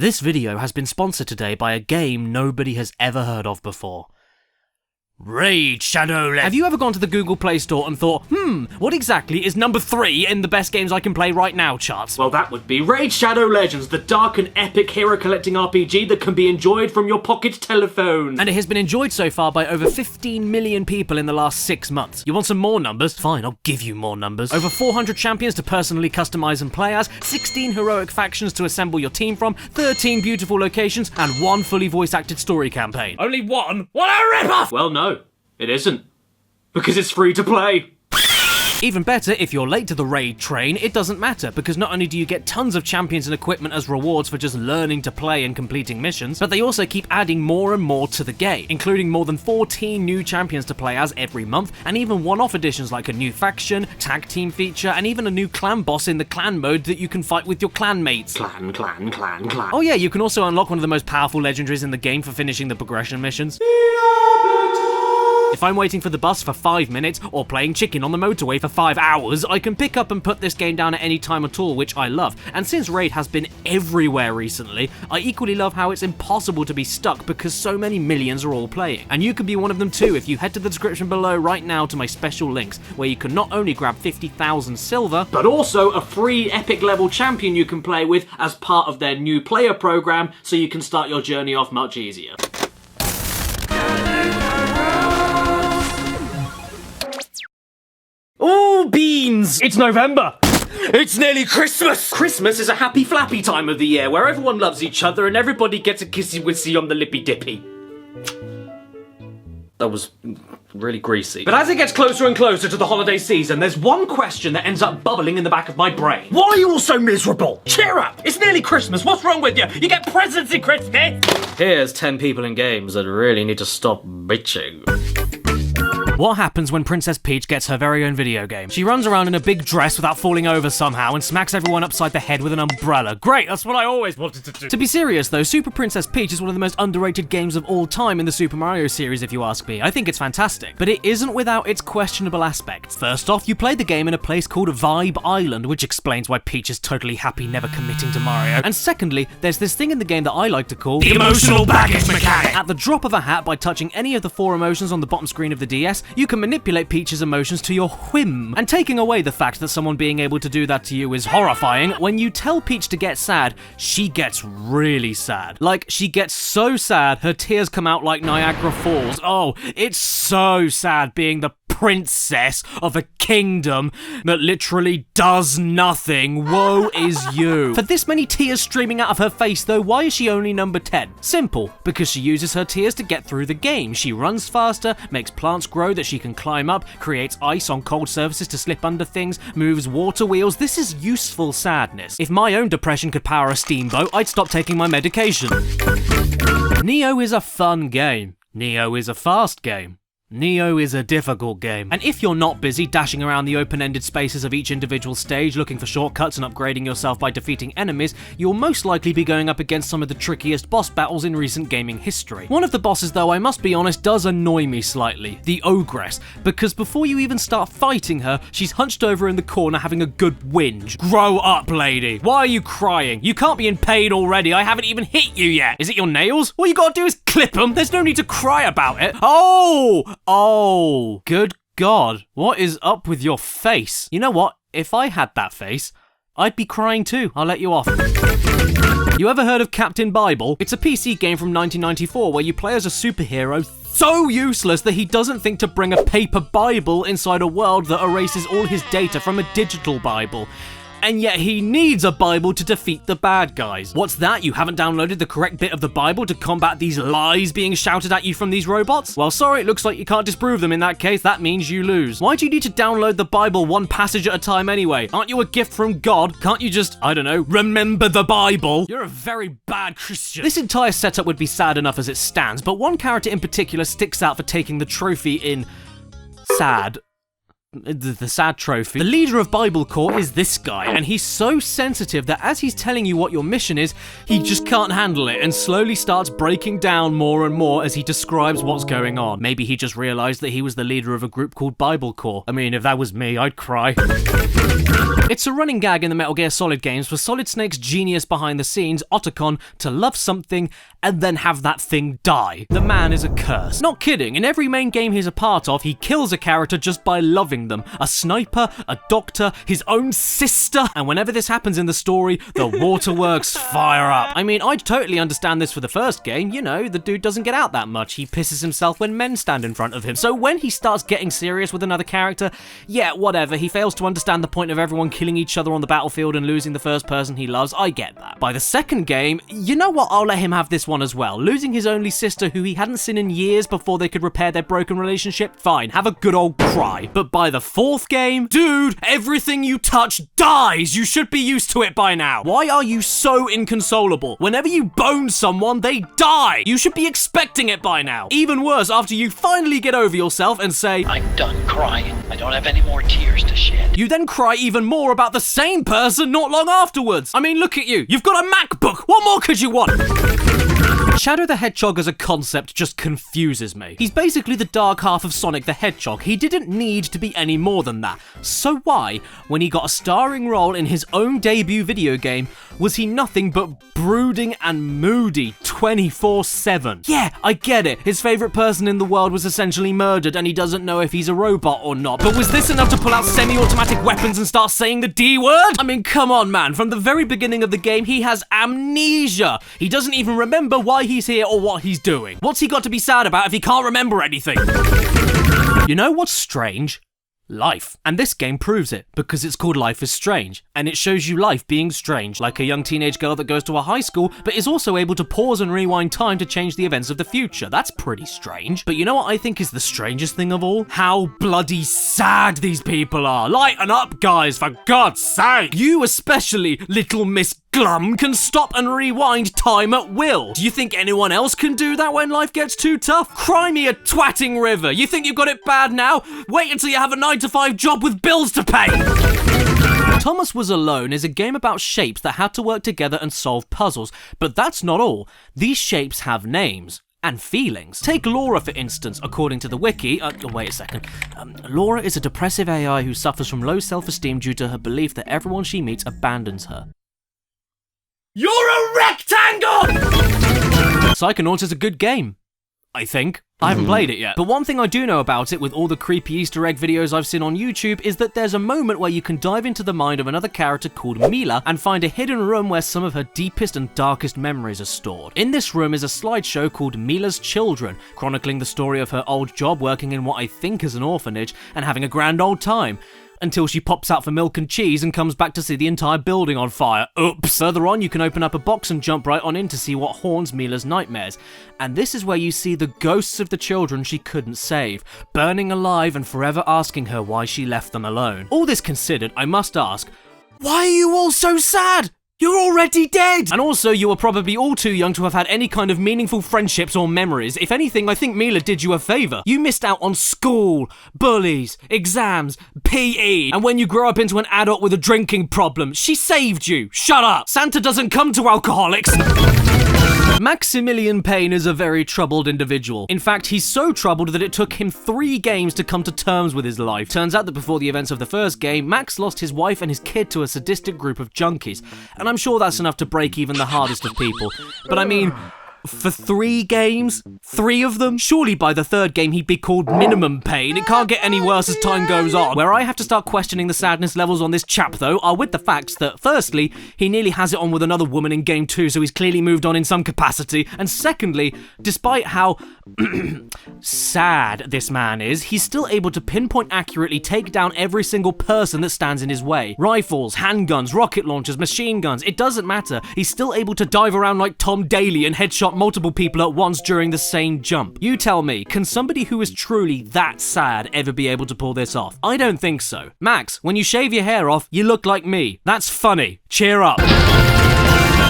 This video has been sponsored today by a game nobody has ever heard of before. Raid Shadow Legends. Have you ever gone to the Google Play Store and thought, what exactly is number 3 in the best games I can play right now charts? Well, that would be Raid Shadow Legends, the dark and epic hero collecting RPG that can be enjoyed from your pocket telephone. And it has been enjoyed so far by over 15 million people in the last 6 months. You want some more numbers? Fine, I'll give you more numbers. Over 400 champions to personally customize and play as, 16 heroic factions to assemble your team from, 13 beautiful locations, and 1 fully voice-acted story campaign. Only one? What a rip-off! Well, no. It isn't. Because it's free to play. Even better, if you're late to the raid train, it doesn't matter, because not only do you get tons of champions and equipment as rewards for just learning to play and completing missions, but they also keep adding more and more to the game, including more than 14 new champions to play as every month, and even one-off additions like a new faction, tag team feature, and even a new clan boss in the clan mode that you can fight with your clan mates. Clan. Oh yeah, you can also unlock one of the most powerful legendaries in the game for finishing the progression missions. If I'm waiting for the bus for 5 minutes, or playing chicken on the motorway for 5 hours, I can pick up and put this game down at any time at all, which I love. And since Raid has been everywhere recently, I equally love how it's impossible to be stuck because so many millions are all playing. And you could be one of them too if you head to the description below right now to my special links, where you can not only grab 50,000 silver, but also a free epic level champion you can play with as part of their new player program, so you can start your journey off much easier. Ooh, beans! It's November! It's nearly Christmas! Christmas is a happy flappy time of the year where everyone loves each other and everybody gets a kissy wissy on the lippy dippy. That was really greasy. But as it gets closer and closer to the holiday season, there's one question that ends up bubbling in the back of my brain. Why are you all so miserable? Cheer up! It's nearly Christmas, what's wrong with you? You get presents in Christmas! Here's 10 people in games that really need to stop bitching. What happens when Princess Peach gets her very own video game? She runs around in a big dress without falling over somehow and smacks everyone upside the head with an umbrella. Great, that's what I always wanted to do. To be serious though, Super Princess Peach is one of the most underrated games of all time in the Super Mario series if you ask me. I think it's fantastic. But it isn't without its questionable aspects. First off, you play the game in a place called Vibe Island, which explains why Peach is totally happy never committing to Mario. And secondly, there's this thing in the game that I like to call the emotional baggage mechanic. At the drop of a hat, by touching any of the 4 emotions on the bottom screen of the DS, you can manipulate Peach's emotions to your whim. And taking away the fact that someone being able to do that to you is horrifying, when you tell Peach to get sad, she gets really sad. Like, she gets so sad, her tears come out like Niagara Falls. Oh, it's so sad being the princess of a kingdom that literally does nothing. Woe is you. For this many tears streaming out of her face though, why is she only number 10? Simple, because she uses her tears to get through the game. She runs faster, makes plants grow that she can climb up, creates ice on cold surfaces to slip under things, moves water wheels. This is useful sadness. If my own depression could power a steamboat, I'd stop taking my medication. Nioh is a fun game. Nioh is a fast game. Nioh is a difficult game. And if you're not busy dashing around the open-ended spaces of each individual stage looking for shortcuts and upgrading yourself by defeating enemies, you'll most likely be going up against some of the trickiest boss battles in recent gaming history. One of the bosses though, I must be honest, does annoy me slightly, the Ogress, because before you even start fighting her, she's hunched over in the corner having a good whinge. Grow up, lady. Why are you crying? You can't be in pain already, I haven't even hit you yet. Is it your nails? All you gotta do is clip them. There's no need to cry about it. Oh, good God, what is up with your face? You know what, if I had that face, I'd be crying too, I'll let you off. You ever heard of Captain Bible? It's a PC game from 1994 where you play as a superhero so useless that he doesn't think to bring a paper Bible inside a world that erases all his data from a digital Bible. And yet he needs a Bible to defeat the bad guys. What's that? You haven't downloaded the correct bit of the Bible to combat these lies being shouted at you from these robots? Well, sorry, it looks like you can't disprove them in that case. That means you lose. Why do you need to download the Bible one passage at a time anyway? Aren't you a gift from God? Can't you just, I don't know, remember the Bible? You're a very bad Christian. This entire setup would be sad enough as it stands, but one character in particular sticks out for taking the trophy in sad. The sad trophy. The leader of Bible Corps is this guy, and he's so sensitive that as he's telling you what your mission is, he just can't handle it and slowly starts breaking down more and more as he describes what's going on. Maybe he just realized that he was the leader of a group called Bible Corps. I mean, if that was me, I'd cry. It's a running gag in the Metal Gear Solid games for Solid Snake's genius behind the scenes, Otacon, to love something and then have that thing die. The man is a curse. Not kidding, in every main game he's a part of, he kills a character just by loving them. A sniper, a doctor, his own sister, and whenever this happens in the story, the waterworks fire up. I mean, I'd totally understand this for the first game, you know, the dude doesn't get out that much, he pisses himself when men stand in front of him. So when he starts getting serious with another character, yeah, whatever, he fails to understand the point of everyone killing each other on the battlefield and losing the first person he loves, I get that. By the second game, you know what, I'll let him have this one as well. Losing his only sister who he hadn't seen in years before they could repair their broken relationship, fine, have a good old cry. But by the fourth game, dude, everything you touch dies! You should be used to it by now. Why are you so inconsolable? Whenever you bone someone, they die! You should be expecting it by now. Even worse, after you finally get over yourself and say, I'm done crying. I don't have any more tears to shed. You then cry even more about the same person not long afterwards. I mean, look at you. You've got a MacBook. What more could you want? Shadow the Hedgehog as a concept just confuses me. He's basically the dark half of Sonic the Hedgehog. He didn't need to be any more than that. So why, when he got a starring role in his own debut video game, was he nothing but brooding and moody 24/7? Yeah, I get it. His favourite person in the world was essentially murdered and he doesn't know if he's a robot or not. But was this enough to pull out semi-automatic weapons and start saying the D word? I mean, come on, man. From the very beginning of the game, he has amnesia. He doesn't even remember why he's here or what he's doing. What's he got to be sad about if he can't remember anything? You know what's strange? Life. And this game proves it, because it's called Life is Strange, and it shows you life being strange, like a young teenage girl that goes to a high school, but is also able to pause and rewind time to change the events of the future. That's pretty strange. But you know what I think is the strangest thing of all? How bloody sad these people are. Lighten up, guys, for God's sake! You especially, little Miss Glum, can stop and rewind time at will. Do you think anyone else can do that when life gets too tough? Cry me a twatting river. You think you've got it bad now? Wait until you have a 9-to-5 job with bills to pay. Thomas Was Alone is a game about shapes that had to work together and solve puzzles, but that's not all. These shapes have names. And feelings. Take Laura, for instance, according to the wiki. Wait a second. Laura is a depressive AI who suffers from low self-esteem due to her belief that everyone she meets abandons her. You're a rectangle! Psychonauts is a good game, I think. I haven't played it yet. But one thing I do know about it, with all the creepy Easter egg videos I've seen on YouTube, is that there's a moment where you can dive into the mind of another character called Milla and find a hidden room where some of her deepest and darkest memories are stored. In this room is a slideshow called Milas Children, chronicling the story of her old job working in what I think is an orphanage and having a grand old time. Until she pops out for milk and cheese and comes back to see the entire building on fire. Oops! Further on, you can open up a box and jump right on in to see what haunts Mila's nightmares. And this is where you see the ghosts of the children she couldn't save, burning alive and forever asking her why she left them alone. All this considered, I must ask, why are you all so sad? You're already dead! And also, you were probably all too young to have had any kind of meaningful friendships or memories. If anything, I think Milla did you a favour. You missed out on school, bullies, exams, PE, and when you grow up into an adult with a drinking problem, she saved you. Shut up! Santa doesn't come to alcoholics! Maximilian Payne is a very troubled individual. In fact, he's so troubled that it took him 3 games to come to terms with his life. Turns out that before the events of the first game, Max lost his wife and his kid to a sadistic group of junkies. And I'm sure that's enough to break even the hardest of people. But I mean, for 3 games? 3 of them? Surely by the 3rd game he'd be called Minimum Pain. It can't get any worse as time goes on. Where I have to start questioning the sadness levels on this chap though are with the facts that, firstly, he nearly has it on with another woman in game 2, so he's clearly moved on in some capacity, and secondly, despite how sad this man is, he's still able to pinpoint accurately take down every single person that stands in his way. Rifles, handguns, rocket launchers, machine guns, it doesn't matter. He's still able to dive around like Tom Daly and headshot multiple people at once during the same jump. You tell me, can somebody who is truly that sad ever be able to pull this off? I don't think so. Max, when you shave your hair off, you look like me. That's funny. Cheer up.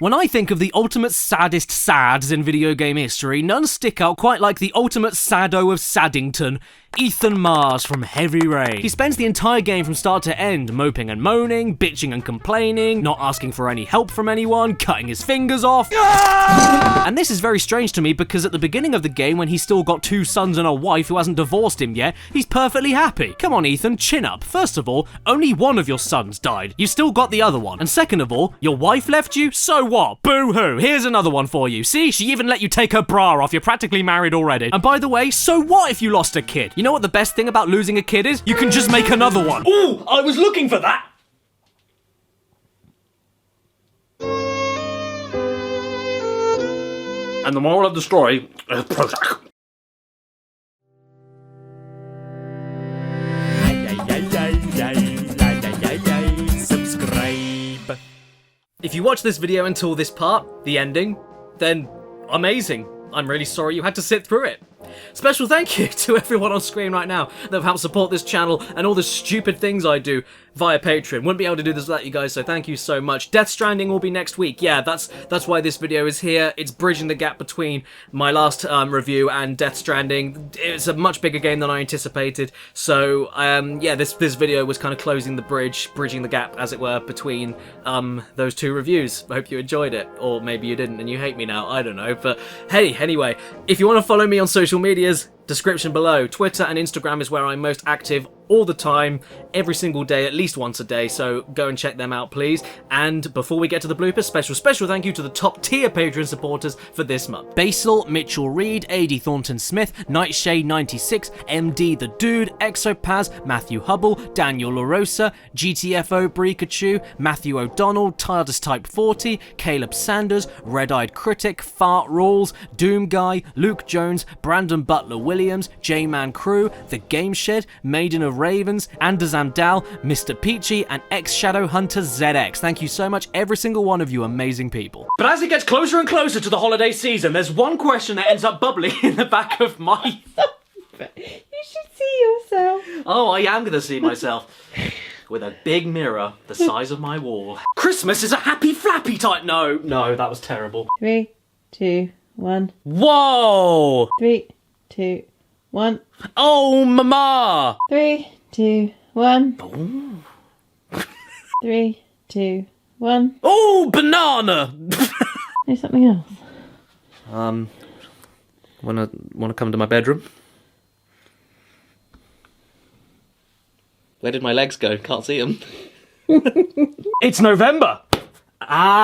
When I think of the ultimate saddest sads in video game history, none stick out quite like the ultimate saddo of Saddington. Ethan Mars from Heavy Rain. He spends the entire game from start to end moping and moaning, bitching and complaining, not asking for any help from anyone, cutting his fingers off. And this is very strange to me because at the beginning of the game, when he's still got 2 sons and a wife who hasn't divorced him yet, he's perfectly happy. Come on, Ethan, chin up. First of all, only one of your sons died. You still got the other one. And second of all, your wife left you? So what? Boo-hoo. Here's another one for you. See, she even let you take her bra off. You're practically married already. And by the way, so what if you lost a kid? You know what the best thing about losing a kid is? You can just make another one. Ooh, I was looking for that! And the moral of the story is Prozac. Subscribe. If you watch this video until this part, the ending, then amazing. I'm really sorry you had to sit through it. Special thank you to everyone on screen right now that have helped support this channel and all the stupid things I do via Patreon. Wouldn't be able to do this without you guys, so thank you so much. Death Stranding will be next week. Yeah, that's why this video is here. It's bridging the gap between my last review and Death Stranding. It's a much bigger game than I anticipated, so yeah, this video was kind of closing the bridge, bridging the gap, as it were, between those 2 reviews. I hope you enjoyed it, or maybe you didn't and you hate me now, I don't know. But hey, anyway, if you want to follow me on social medias, description below. Twitter and Instagram is where I'm most active all the time, every single day, at least once a day, so go and check them out, please. And before we get to the bloopers, special thank you to the top tier Patreon supporters for this month. Basil, Mitchell Reed, AD Thornton Smith, Nightshade96, MD The Dude, Exopaz, Matthew Hubble, Daniel LaRosa, GTFO Brikachu, Matthew O'Donnell, TARDIS Type 40, Caleb Sanders, Red-Eyed Critic, Fart Rules, Doom Guy, Luke Jones, Brandon Butler Williams, J-Man Crew, The Game Shed, Maiden of Ravens, Anders Amdal, Mr. Peachy, and X-Shadow Hunter ZX. Thank you so much, every single one of you amazing people. But as it gets closer and closer to the holiday season, there's one question that ends up bubbling in the back of my... You should see yourself. Oh, I am gonna see myself. With a big mirror the size of my wall. Christmas is a happy flappy type... No, that was terrible. 3, 2, 1. Whoa! 3, 2, 1. Oh, mama! 3, 2, 1. 3, 2, 1. Oh, banana! There's something else. Wanna come to my bedroom? Where did my legs go? Can't see them. It's November! Ah.